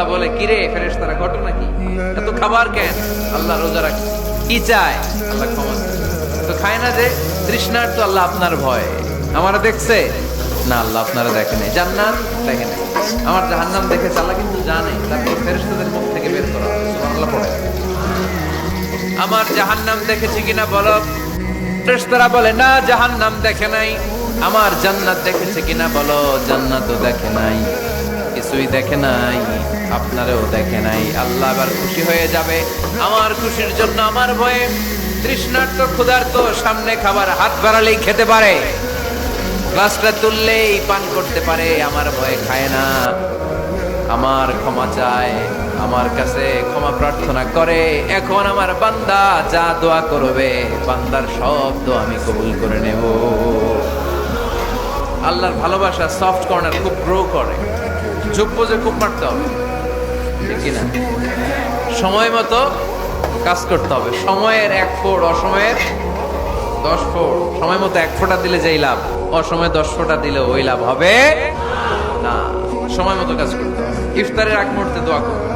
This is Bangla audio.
আল্লাহ বলে, কিরে ফেরেশতারা ঘটনা কি, এত খাবার কেন? আল্লাহ রোজা রাখে। কি চায়? আল্লাহ ক্ষমা চায়। তো খায় না যে তৃষ্ণার্ত, আল্লাহ আপনার ভয়। আমারা দেখছে না, আল্লাহ আপনারা দেখে নাই। জান্নাত দেখে নাই, আমার জাহান্নাম দেখেছে আল্লাহ কিন্তু জানে। তারপর ফেরেশতাদের মুখ থেকে বের করা হবে। সুবহানাল্লাহ পড়ে। আমার জাহান্নাম দেখেছি কিনা বলো। ফেরেশতারা বলে না, জাহান্নাম দেখে নাই। আমার জান্নাত দেখেছে কিনা বলো, জান্নাতও দেখে নাই। কিছুই দেখে নাই, আপনারও দেখে নাই। আল্লাহ আবার খুশি হয়ে যাবে। আমার খুশির জন্য আমার ভয়ে তৃষ্ণার্ত ক্ষুধার্ত সামনে খাবার হাত বাড়ালেই খেতে পারে, গ্লাসটা তুললেই পান করতে পারে, আমার ভয়ে খায় না। আমার ক্ষমা চায়, আমার কাছে ক্ষমা প্রার্থনা করে। এখন আমার বান্দা যা দোয়া করবে, বান্দার সব দোয়া আমি কবুল করে নেব। আল্লাহর ভালোবাসা সফট কর্নার খুব গ্রো করে। যোগ্য যে খুব মারতে হবে, ঠিক কিনা? সময় মতো কাজ করতে হবে। সময়ের 1 ফোঁট, অসময়ের 10 ফোঁট। সময় মতো 1 ফোঁটা দিলে যেই লাভ, অসময়ে 10 ফোঁটা দিলে ওই লাভ হবে না। সময় মতো কাজ করতে হবে। ইফতারের আগ মুহূর্তে দোয়া করবে।